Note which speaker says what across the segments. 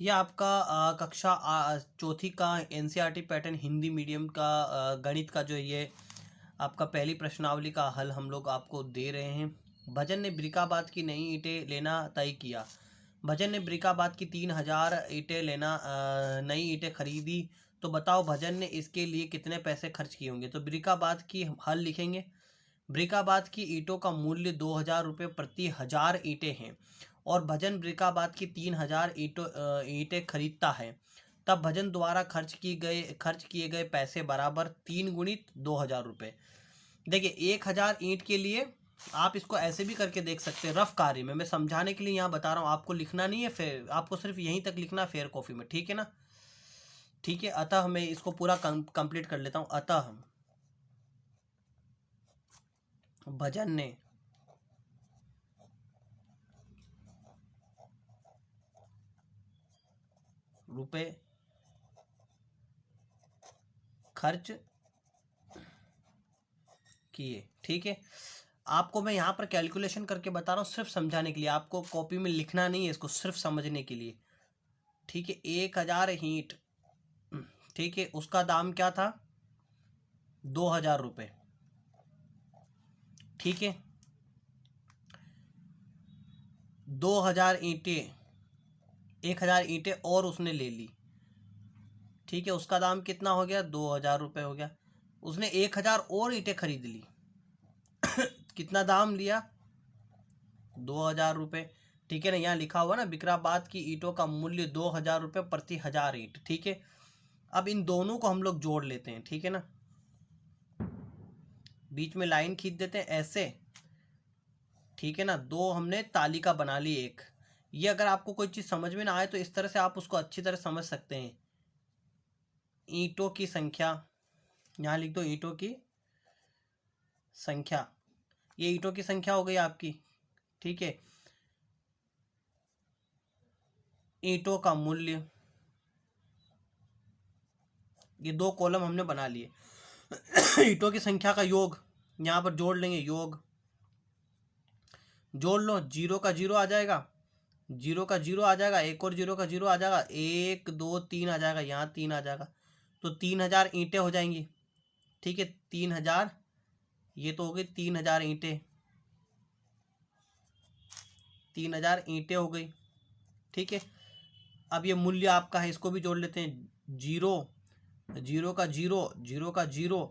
Speaker 1: ये आपका कक्षा चौथी का एनसीईआरटी पैटर्न हिंदी मीडियम का गणित का जो ये आपका पहली प्रश्नावली का हल हम लोग आपको दे रहे हैं। भजन ने ब्रिकाबाद की नई ईंटें लेना तय किया। भजन ने ब्रिकाबाद की 3000 ईंटें लेना नई ईंटें खरीदी। तो बताओ भजन ने इसके लिए कितने पैसे खर्च किए होंगे। तो ब्रिकाबाद की हल लिखेंगे। ब्रिकाबाद की ईंटों का मूल्य 2000 रुपये प्रति 1000 ईंटें हैं और भजन ब्रिकाबाद की 3000 ईंटें खरीदता है। तब भजन द्वारा खर्च किए गए पैसे बराबर 3 गुणित 2000 रुपये। देखिए 1000 ईंट के लिए आप इसको ऐसे भी करके देख सकते हैं। रफ कार्य में मैं समझाने के लिए यहाँ बता रहा हूँ, आपको लिखना नहीं है, फिर आपको सिर्फ यहीं तक लिखना फेयर कॉपी में, ठीक है ना। ठीक है, अतः मैं इसको पूरा कंप्लीट कर लेता हूँ। अतः भजन ने रुपए खर्च किए। ठीक है, आपको मैं यहाँ पर कैलकुलेशन करके बता रहा हूँ सिर्फ समझाने के लिए, आपको कॉपी में लिखना नहीं है, इसको सिर्फ समझने के लिए। ठीक है, 1000 ईंट, ठीक है, उसका दाम क्या था, 2000 रुपये। ठीक है, 2000 ईंटें, 1000 ईंटें और उसने ले ली। ठीक है, उसका दाम कितना हो गया, 2000 रुपये हो गया। उसने 1000 और ईंटें खरीद ली। कितना दाम लिया, 2000 रुपये। ठीक है ना, यहाँ लिखा हुआ ना, बिकराबाद की ईंटों का मूल्य 2000 रुपये प्रति 1000 ईंट। ठीक है, अब इन दोनों को हम लोग जोड़ लेते हैं। ठीक है ना, बीच में लाइन खींच देते हैं ऐसे। ठीक है ना, दो हमने तालिका बना ली एक। ये अगर आपको कोई चीज़ समझ में ना आए तो इस तरह से आप उसको अच्छी तरह समझ सकते हैं। ईंटों की संख्या, यहाँ लिख दो ईंटों की संख्या, ये ईंटों की संख्या हो गई आपकी। ठीक है, ईंटों का मूल्य, ये दो कॉलम हमने बना लिए। ईंटों की संख्या का योग यहाँ पर जोड़ लेंगे, योग जोड़ लो, 0 का 0 आ जाएगा, 0 का 0 आ जाएगा, एक और 0 का 0 आ जाएगा, 1 2 3 आ जाएगा, यहाँ 3 आ जाएगा, तो 3000 ईंटें हो जाएंगी। ठीक है, 3000, ये तो हो गई 3000 ईंटें, 3000 ईंटें हो गई। ठीक है, अब ये मूल्य आपका है, इसको भी जोड़ लेते हैं। 0, 0 का 0, 0 का 0,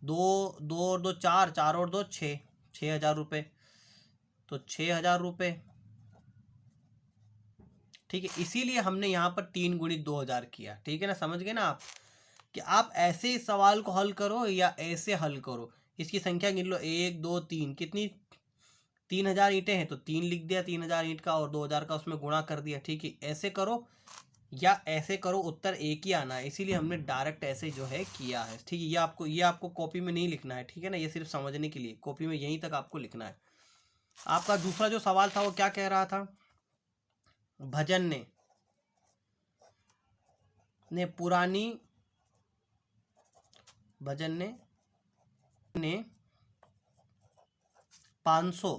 Speaker 1: 2 2 और 2 4, 4 और 2 6, 6000 रुपये, तो 6000 रुपये। ठीक है, इसीलिए हमने यहाँ पर 3 गुणित 2000 किया। ठीक है ना, समझ गए ना आप, कि आप ऐसे इस सवाल को हल करो या ऐसे हल करो। इसकी संख्या गिन लो, 1 2 3, कितनी, 3000 ईंटें हैं तो 3 लिख दिया 3000 ईंट का, और 2000 का उसमें गुणा कर दिया। ठीक है, ऐसे करो या ऐसे करो, उत्तर एक ही आना है, इसीलिए हमने डायरेक्ट ऐसे जो है किया है। ठीक है, ये आपको कॉपी में नहीं लिखना है। ठीक है ना, ये सिर्फ समझने के लिए, कॉपी में यहीं तक आपको लिखना है। आपका दूसरा जो सवाल था वो क्या कह रहा था, भजन ने पुरानी, भजन ने 500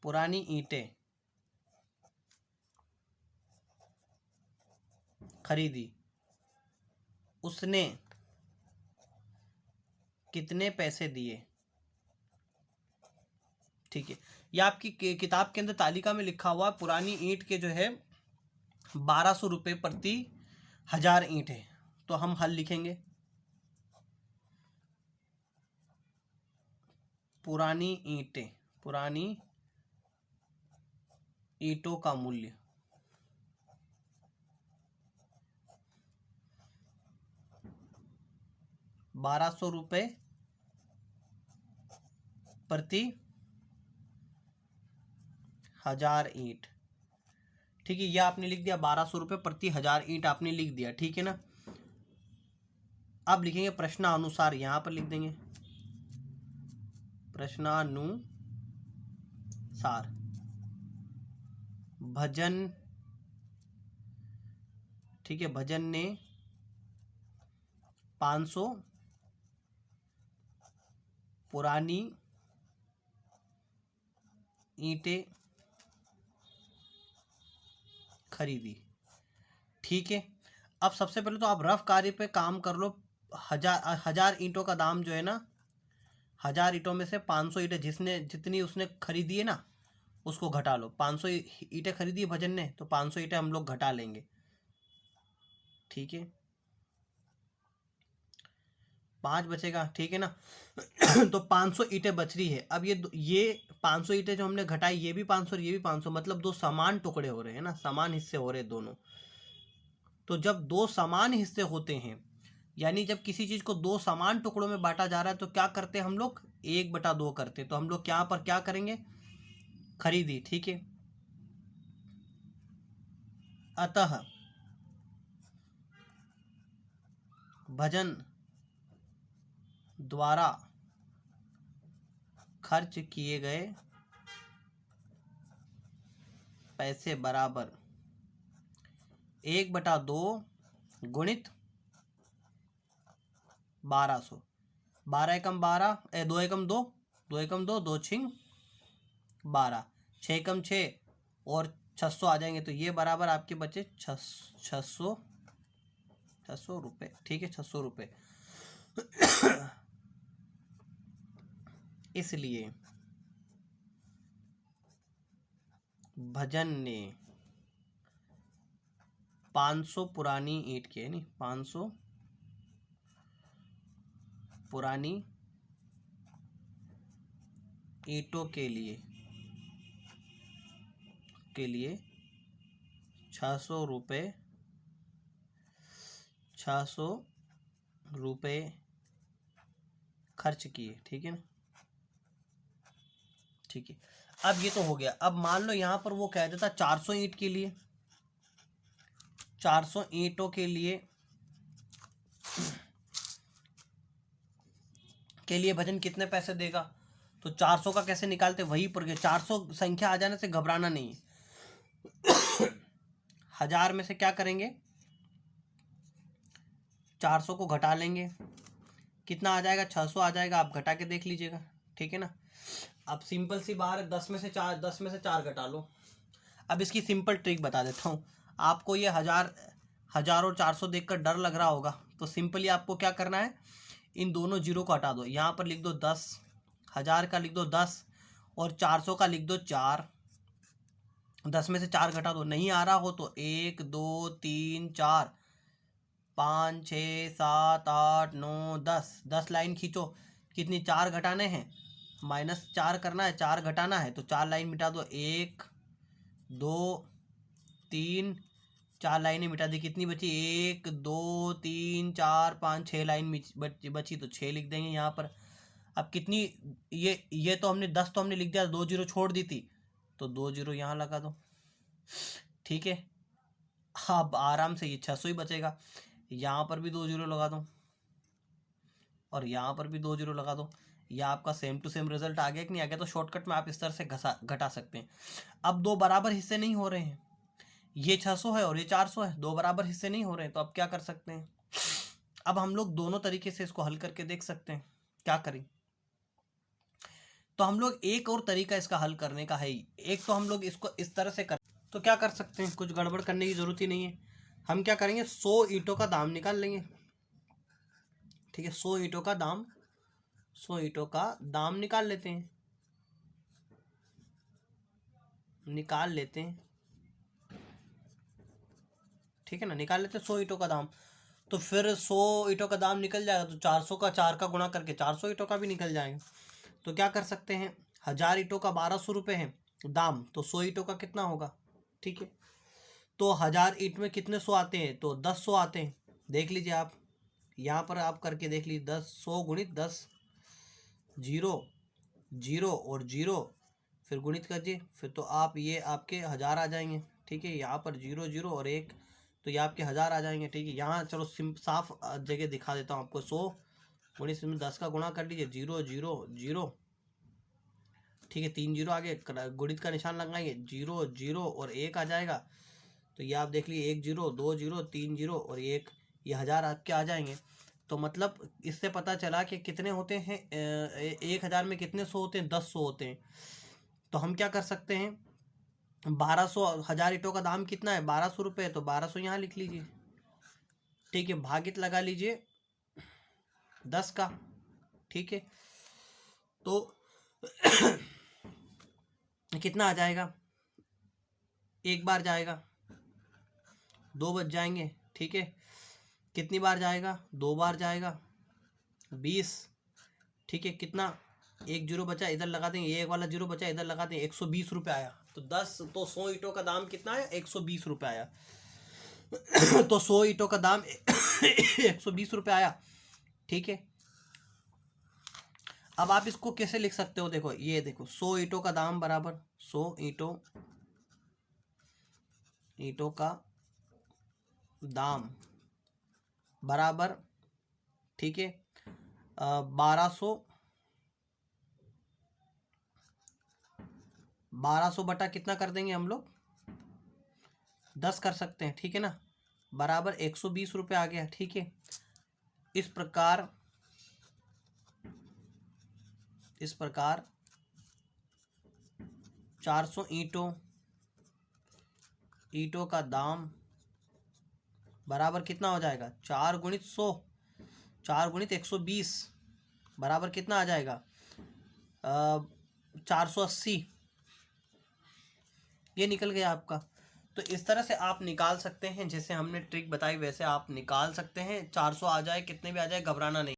Speaker 1: पुरानी ईंटें खरीदी, उसने कितने पैसे दिए। ठीक है, ये आपकी किताब के अंदर तालिका में लिखा हुआ, पुरानी ईंट के जो है 1200 रुपये प्रति 1000 ईंट है। तो हम हल लिखेंगे, पुरानी ईंटें, पुरानी ईंटों का मूल्य 1200 रुपये प्रति 1000 ईंट। ठीक है, यह आपने लिख दिया, 1200 रुपये प्रति 1000 ईंट आपने लिख दिया। ठीक है ना, अब लिखेंगे प्रश्नानुसार, यहां पर लिख देंगे प्रश्नानुसार। भजन, ठीक है, भजन ने 500 पुरानी ईंटें खरीदी। ठीक है, अब सबसे पहले तो आप रफ कार्य पे काम कर लो। 1000 ईंटों का दाम जो है ना, 1000 ईंटों में से 500 ईंटें जितनी उसने खरीदी है ना, उसको घटा लो। 500 ईंटें खरीदी है भजन ने, तो 500 ईंटें हम लोग घटा लेंगे। ठीक है, 5 बचेगा, ठीक है ना। तो 500 ईंटें बच रही है। अब ये 500 ईंटें जो हमने घटाई, ये भी 500 और ये भी 500, मतलब दो समान टुकड़े हो रहे हैं ना, समान हिस्से हो रहे हैं दोनों। तो जब दो समान हिस्से होते हैं, यानी जब किसी चीज को दो समान टुकड़ों में बांटा जा रहा है, तो क्या करते हैं हम लोग, 1/2 करते हैं। तो हम लोग यहाँ पर क्या करेंगे, खरीदी। ठीक है, अतः भजन द्वारा खर्च किए गए पैसे बराबर 1/2 गुणित 1200। 12 एकम 12, 2 एकम 2, 2 एकम 2, 2 छिंग 12, 6 एकम 6 और 600 आ जाएंगे। तो ये बराबर आपके बचे 600 रुपये। ठीक है, 600 रुपये। इसलिए भजन ने 500 पुरानी ईंट की, है नहीं, 500 पुरानी ईंटों के लिए 600 रुपये 600 रुपये खर्च किए। ठीक है ना, ठीक है। अब ये तो हो गया। अब मान लो यहाँ पर वो कह देता 400 ईंट के लिए, 400 ईंटों के लिए भजन कितने पैसे देगा। तो 400 का कैसे निकालते, वही पर 400 संख्या आ जाने से घबराना नहीं है। 1000 में से क्या करेंगे, 400 को घटा लेंगे, कितना आ जाएगा, 600 आ जाएगा। आप घटा के देख लीजिएगा। ठीक है ना। अब सिंपल सी बात है, 10 में से 4 घटा लो। अब इसकी सिंपल ट्रिक बता देता हूँ आपको। ये 1000 और 400 देखकर डर लग रहा होगा, तो सिंपली आपको क्या करना है, इन दोनों जीरो को हटा दो। यहाँ पर लिख दो 10, 1000 का लिख दो 10 और 400 का लिख दो 4। 10 में से 4 घटा दो। नहीं आ रहा हो तो 1 2 3 4 5 6 7 8 9 10 लाइन खींचो। कितनी, 4 घटाने हैं, -4 करना है, 4 घटाना है, तो 4 लाइन मिटा दो। 1 2 3 4 लाइनें मिटा दी। कितनी बची, 1 2 3 4 5 6 लाइन बची, तो 6 लिख देंगे यहाँ पर। अब कितनी, ये तो हमने 10 तो हमने लिख दिया, 2 जीरो छोड़ दी थी, तो 2 जीरो यहाँ लगा दो। ठीक है, अब आराम से ये 600 ही बचेगा। यहाँ पर भी 2 जीरो लगा दो और यहाँ पर भी 2 जीरो लगा दो। यह आपका सेम टू सेम रिजल्ट आ गया कि नहीं आ गया। तो शॉर्टकट में आप इस तरह से घटा सकते हैं। अब दो बराबर हिस्से नहीं हो रहे हैं, ये 600 है और ये 400 है, दो बराबर हिस्से नहीं हो रहे हैं। तो अब क्या कर सकते हैं, अब हम लोग दोनों तरीके से इसको हल करके देख सकते हैं। क्या करें, तो हम लोग एक और तरीका इसका हल करने का है। एक तो हम लोग इसको इस तरह से कर, तो क्या कर सकते हैं, कुछ गड़बड़ करने की जरूरत ही नहीं है। हम क्या करेंगे, 100 ईंटों का दाम निकाल लेंगे। ठीक है, 100 ईंटों का दाम, 100 ईंटों का दाम निकाल लेते हैं, ठीक है ना, निकाल लेते हैं 100 ईंटों का दाम। तो फिर 100 ईंटों का दाम निकल जाएगा, तो 400 का 4 का गुणा करके 400 ईंटों का भी निकल जाएगा। तो क्या कर सकते हैं, 1000 ईंटों का 1200 रुपये है दाम, तो 100 ईंटों का कितना होगा। ठीक है, तो 1000 ईंट में कितने 100 आते हैं, तो 10 100 आते हैं। देख लीजिए आप, यहाँ पर आप करके देख लीजिए, 10 100 गुणित 10, 0 0 और 0, फिर गुणित कीजिए, फिर तो आप ये आपके 1000 आ जाएंगे। ठीक है, यहाँ पर 0 0 और 1, तो ये आपके 1000 आ जाएंगे। ठीक है, यहाँ चलो साफ जगह दिखा देता हूँ आपको। 100 गुणित में 10 का गुणा कर लीजिए, 0 0 0। ठीक है, 3 जीरो आगे गुणित का निशान लगाएंगे, 0 0 और 1 आ जाएगा। तो ये आप देख लीजिए, 1 0 2 0 3 0 और 1, ये 1000 आपके आ जाएंगे। तो मतलब इससे पता चला कि कितने होते हैं, 1000 में कितने 100 होते हैं, 10 100 होते हैं। तो हम क्या कर सकते हैं, 1200, 1000 ईंटों का दाम कितना है? 1200 रुपये, तो 1200 यहाँ लिख लीजिए। ठीक है, भागित लगा लीजिए 10 का। ठीक है, तो कितना आ जाएगा? एक बार जाएगा, 2 बच जाएंगे। ठीक है, कितनी बार जाएगा? 2 बार जाएगा, 20। ठीक है, कितना? एक जीरो बचा, इधर लगा देंगे, एक वाला जीरो बचा, इधर लगा देंगे, 120 रुपये आया। तो 100 ईंटों का दाम कितना आया? 120 रुपये आया। तो 100 ईंटों का दाम 120 रुपये आया। ठीक है, अब आप इसको कैसे लिख सकते हो? देखो, ये देखो, 100 ईंटों का दाम बराबर 100 ईंटों का दाम बराबर, ठीक है, 1200 बटा कितना कर देंगे हम लोग? 10 कर सकते हैं। ठीक है ना, बराबर 120 रुपये आ गया। ठीक है, इस प्रकार 400 ईंटों का दाम बराबर कितना हो जाएगा? 4 गुणित 100, 4 गुणित 120 बराबर कितना आ जाएगा? 480। ये निकल गया आपका। तो इस तरह से आप निकाल सकते हैं, जैसे हमने ट्रिक बताई वैसे आप निकाल सकते हैं। 400 आ जाए, कितने भी आ जाए, घबराना नहीं।